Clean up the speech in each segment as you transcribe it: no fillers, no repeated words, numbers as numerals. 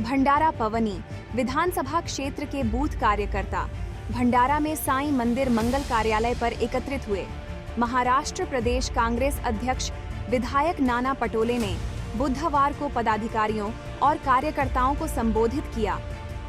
भंडारा पवनी विधानसभा क्षेत्र के बूथ कार्यकर्ता भंडारा में साईं मंदिर मंगल कार्यालय पर एकत्रित हुए। महाराष्ट्र प्रदेश कांग्रेस अध्यक्ष विधायक नाना पटोले ने बुधवार को पदाधिकारियों और कार्यकर्ताओं को संबोधित किया।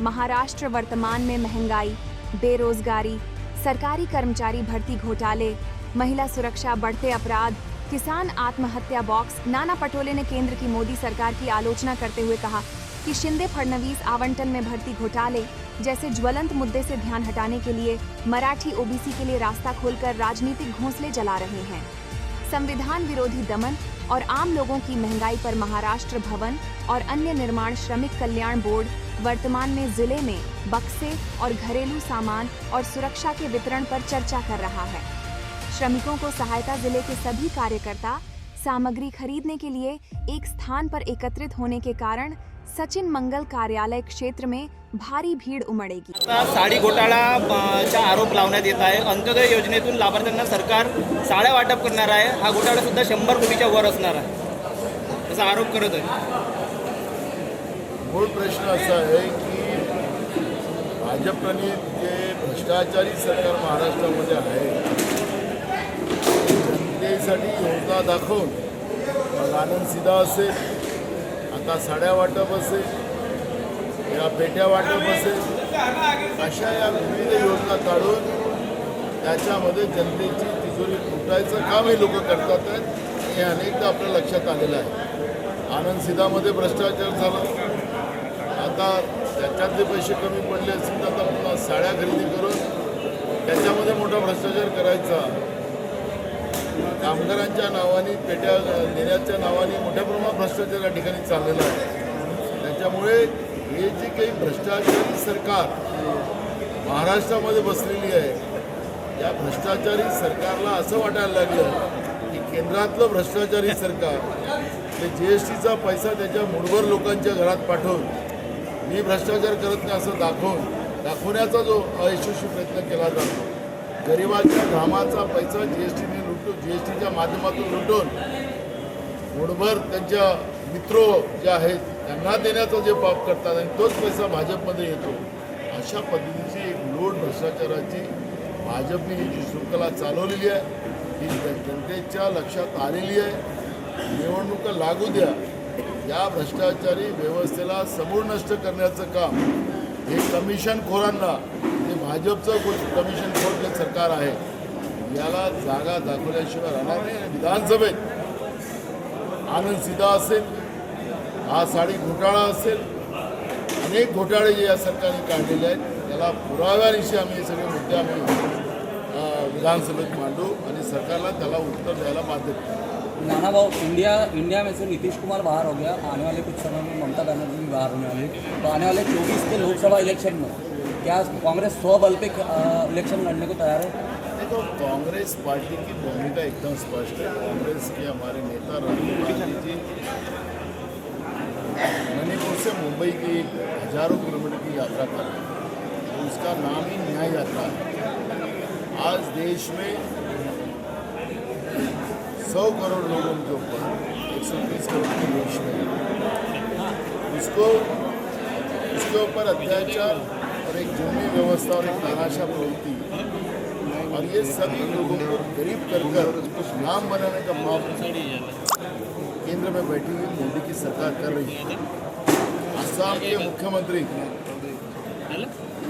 महाराष्ट्र वर्तमान में महंगाई, बेरोजगारी, सरकारी कर्मचारी भर्ती घोटाले, महिला सुरक्षा, बढ़ते अपराध, किसान आत्महत्या बॉक्स। नाना पटोले ने केंद्र की मोदी सरकार की आलोचना करते हुए कहा कि शिंदे फडणवीस आवंटन में भर्ती घोटाले जैसे ज्वलंत मुद्दे से ध्यान हटाने के लिए मराठी ओबीसी के लिए रास्ता खोलकर राजनीतिक घोंसले जला रहे हैं। संविधान विरोधी दमन और आम लोगों की महंगाई पर महाराष्ट्र भवन और अन्य निर्माण श्रमिक कल्याण बोर्ड वर्तमान में जिले में बक्से और घरेलू सामान और सुरक्षा के वितरण पर चर्चा कर रहा है। श्रमिकों को सहायता जिले के सभी कार्यकर्ता सामग्री खरीदने के लिए एक स्थान पर एकत्रित होने के कारण सचिन मंगल कार्यालय क्षेत्र में भारी भीड़ उमड़ेगी। साडी घोटाळाचा आरोप लावण्यात येत आहे। अंत्योदय योजनेतून लाभार्थ्यांना सरकार साड्या वाटप करणार आहे। हा घोटाळा सुद्धा 100 कोटीच्या वर असणार आहे असा आरोप करत आहे। मूळ प्रश्न असा आहे की भाजपने जे भ्रष्टाचारी सरकार महाराष्ट्रामध्ये आहे जनतेसाठी योजना दाखवून मग आनंद सीधा असेल, आता साड्या वाटप असेल या पेट्या वाटप असेल, अशा या विविध योजना काढून त्याच्यामध्ये जनतेची तिजोरी लुटायचं काम हे लोक करतात आहेत। हे अनेकदा आपल्या लक्षात आलेलं आहे। आनंद सीधामध्ये भ्रष्टाचार झाला, आता त्याच्यातले पैसे कमी पडले असतील तर आता पुन्हा साड्या खरेदी करून त्याच्यामध्ये मोठा भ्रष्टाचार करायचा। कामगारांच्या नावाने पेट्या देण्याच्या नावाने मोठ्या प्रमाणात भ्रष्टाचार या ठिकाणी चाललेला आहे। त्याच्यामुळे हे जे काही भ्रष्टाचारी सरकार महाराष्ट्रामध्ये बसलेली आहे, या भ्रष्टाचारी सरकारला असं वाटायला लागलं की केंद्रातलं भ्रष्टाचारी सरकार ते GSTचा पैसा त्याच्या मुठभर लोकांच्या घरात पाठवून मी भ्रष्टाचार करत नाही असं दाखवण्याचा जो अयशस्वी प्रयत्न केला जातो, गरिबाच्या घामाचा पैसा GSTच्या माध्यमातून लुटून मुठभर त्यांच्या मित्र जे आहेत त्यांना देण्याचा जे पाप करतात आणि तोच पैसा भाजपमध्ये येतो, अशा पद्धतीची एक लोट भ्रष्टाचाराची भाजपने ही जी शृंखला चालवलेली आहे ही जनतेच्या लक्षात आलेली आहे। निवडणुका लागू द्या, या भ्रष्टाचारी व्यवस्थेला समूळ नष्ट करण्याचं काम हे कमिशनखोरांना, जे भाजपचं कमिशनखोर जे सरकार आहे याला जागा दाखवल्याशिवाय राहणार नाही। विधानसभेत आनंद सीधा असेल, हा साडी घोटाळा असेल, अनेक घोटाळे जे या सरकारने काढलेले आहेत त्याला पुराव्यानिशी आम्ही हे सगळे मुद्दे आम्ही विधानसभेत मांडू आणि सरकारला त्याला उत्तर द्यायला बाध्य करू। नाना भाऊ, इंडिया में से नीतीश कुमार बाहर हो गया, आने वाले कुछ समय में ममता बनर्जी भी बाहर होने वाली, तो आने वाले 24 के लोकसभा इलेक्शन में क्या कांग्रेस 100 बल पे इलेक्शन लड़ने को तैयार है? तो कांग्रेस पार्टी की भूमिका एकदम स्पष्ट है। कांग्रेस के हमारे नेता राहुल गांधी जी मणिपुर से मुंबई की 1000 किलोमीटर की यात्रा कर रहे हैं, तो उसका नाम ही न्याय यात्रा है। आज देश में 100 करोड़ लोगों के ऊपर 130 करोड़ के देश में उसके ऊपर अत्याचार और एक जुर्मी व्यवस्था और एक तानाशाह प्रवृत्ति और ये सभी लोगों को गरीब कर कुछ नाम बनाने का काम केंद्र में बैठी हुई मोदी की सरकार कर रही है। असम के मुख्यमंत्री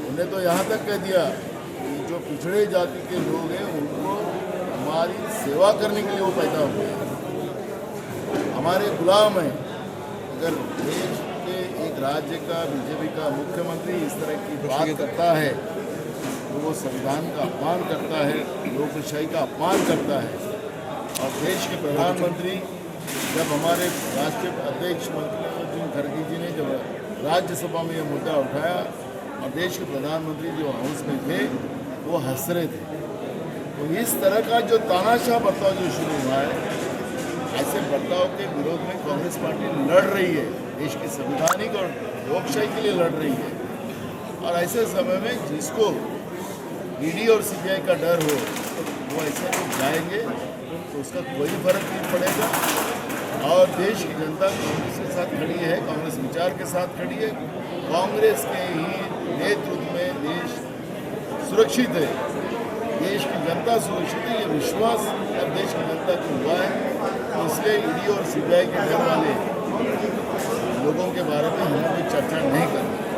उन्हें तो यहाँ तक कह दिया कि जो पिछड़े जाति के लोग हैं उनको हमारी सेवा करने के लिए वो पैदा हुए, हमारे गुलाम हैं। अगर देश के एक राज्य का बीजेपी का मुख्यमंत्री इस तरह की बात करता है तो वो संविधान का अपमान करता है, लोकशाही का अपमान करता है। और देश के प्रधानमंत्री जब हमारे राष्ट्रीय अध्यक्ष मल्लिकार्जुन खड़गे जी ने जब राज्यसभा में ये मुद्दा उठाया और देश के प्रधानमंत्री जो हाउस में थे वो हंस रहे थे, तो इस तरह का जो तानाशाह बर्ताव जो शुरू हुआ है, ऐसे बर्ताव के विरोध में कांग्रेस पार्टी लड़ रही है, देश की संवैधानिक और लोकशाही के लिए लड़ रही है। और ऐसे समय में जिसको ईडी और सीबीआई का डर हो वो ऐसे लोग जाएंगे तो उसका कोई फर्क नहीं पड़ेगा। और देश की जनता कांग्रेस के साथ खड़ी है, कांग्रेस विचार के साथ खड़ी है। कांग्रेस के ही नेतृत्व में देश सुरक्षित है, देश की जनता सुरक्षित है, ये विश्वास अब देश की जनता को हुआ है। तो इसलिए ईडी और सीबीआई के डर वाले लोगों के बारे में हम कोई चर्चा नहीं करते।